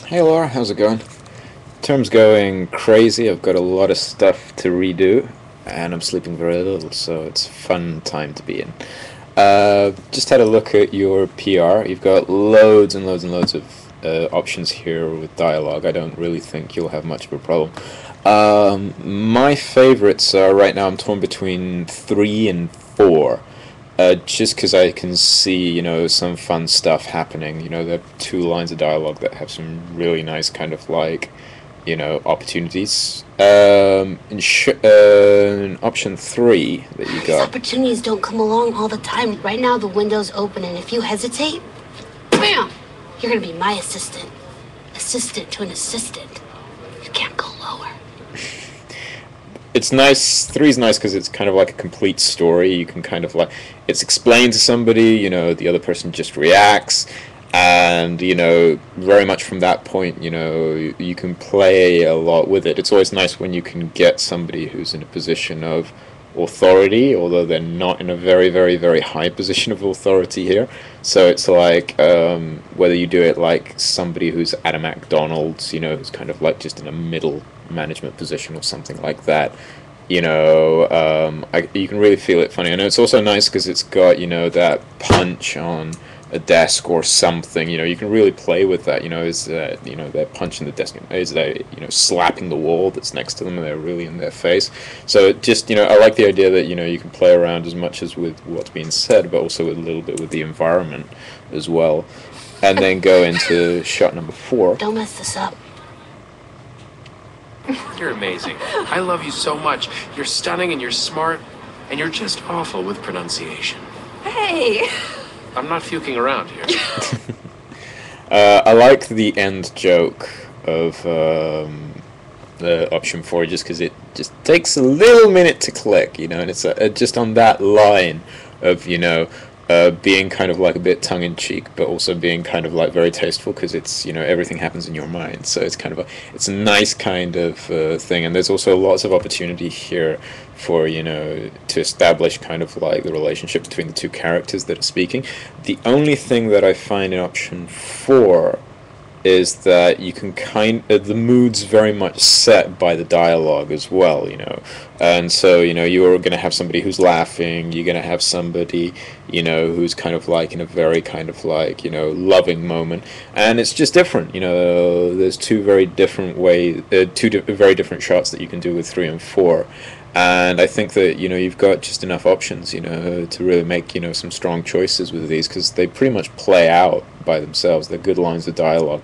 Hey Laura, how's it going? Term's going crazy. I've got a lot of stuff to redo, and I'm sleeping very little, so it's a fun time to be in. Just had a look at your PR. You've got loads and loads and loads of options here with dialogue. I don't really think you'll have much of a problem. My favorites are right now. I'm torn between three and four. Just because I can see, some fun stuff happening. There are two lines of dialogue that have some really nice kind of like, opportunities. In option three that you These got. opportunities don't come along all the time. Right now, the window's open, and if you hesitate, bam, you're gonna be my assistant. Assistant to an assistant. You can't go lower. It's nice. Three's nice because it's kind of like a complete story. You can kind of like it's explained to somebody. The other person just reacts, and very much from that point, you can play a lot with it. It's always nice when you can get somebody who's in a position of authority, although they're not in a very, very, very high position of authority here. So it's like whether you do it like somebody who's at a McDonald's, who's kind of like just in a middle management position or something like that. You can really feel it funny. I know it's also nice because it's got that punch on a desk or something. You can really play with that. Is that they're punching the desk? Is they slapping the wall that's next to them? And they're really in their face. So it just I like the idea that you can play around as much as with what's being said, but also with a little bit with the environment as well. And then go into shot number four. Don't mess this up. You're amazing. I love you so much. You're stunning and you're smart, and you're just awful with pronunciation. Hey! I'm not fuking around here. I like the end joke of the option four just because it just takes a little minute to click, and it's just on that line of being kind of like a bit tongue-in-cheek, but also being kind of like very tasteful because it's everything happens in your mind, so it's kind of it's a nice kind of thing. And there's also lots of opportunity here for to establish kind of like the relationship between the two characters that are speaking. The only thing that I find in option four is that you can the mood's very much set by the dialogue as well, and so you're going to have somebody who's laughing, you're going to have somebody who's kind of like in a very kind of like loving moment, and it's just different. There's two very different ways, very different shots that you can do with three and four. And I think that you've got just enough options to really make some strong choices with these, because they pretty much play out by themselves. They're good lines of dialogue,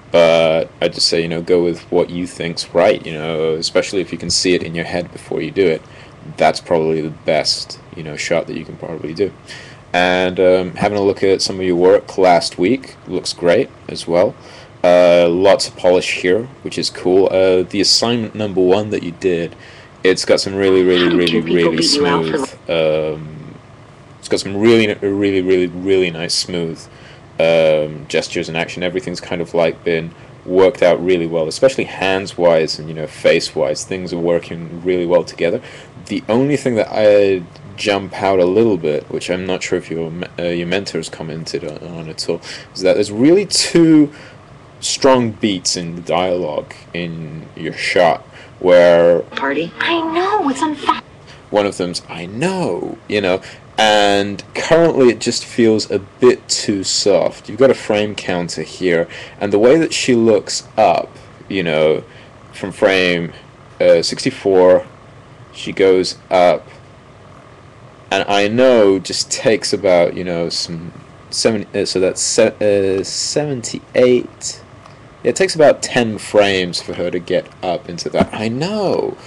but I just say go with what you think's right. Especially if you can see it in your head before you do it. That's probably the best shot that you can probably do. And having a look at some of your work last week looks great as well. Lots of polish here, which is cool. The assignment number one that you did. It's got some really, really, really, really smooth. It's got some really, really, really, really nice smooth gestures and action. Everything's kind of like been worked out really well, especially hands-wise and face-wise. Things are working really well together. The only thing that I jump out a little bit, which I'm not sure if your mentors commented on at all, is that there's really two strong beats in the dialogue in your shot. Where Party? I know, it's on fire. One of them's I know, and currently it just feels a bit too soft. You've got a frame counter here, and the way that she looks up, from frame 64, she goes up, and I know just takes about, some 70, so that's 78. It takes about 10 frames for her to get up into that. I know.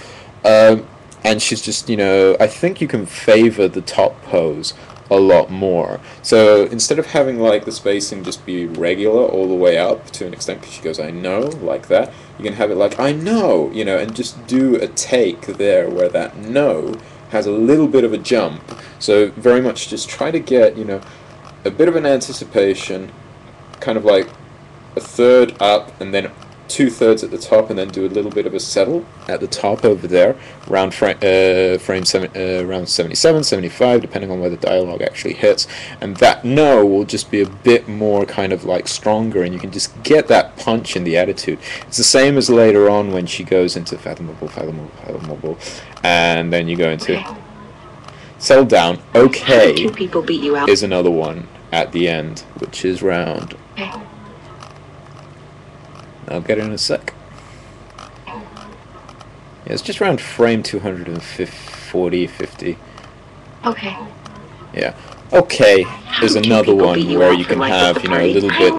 And she's just, I think you can favor the top pose a lot more. So instead of having like the spacing just be regular all the way up to an extent, because she goes, I know, like that, you can have it like, I know, and just do a take there where that no has a little bit of a jump. So very much just try to get, a bit of an anticipation, kind of like a third up and then 2/3 at the top and then do a little bit of a settle at the top over there, around around 77, 75, depending on where the dialogue actually hits, and that no will just be a bit more kind of like stronger, and you can just get that punch in the attitude. It's the same as later on when she goes into fathomable, fathomable, fathomable, and then you go into settle down. Okay, Two people beat you out. is another one at the end, which is round. I'll get it in a sec. Yeah, it's just around frame 240, 50. Okay. Yeah. Okay is Two another people one beat you where out you for can life at have, the you know, a party. little bit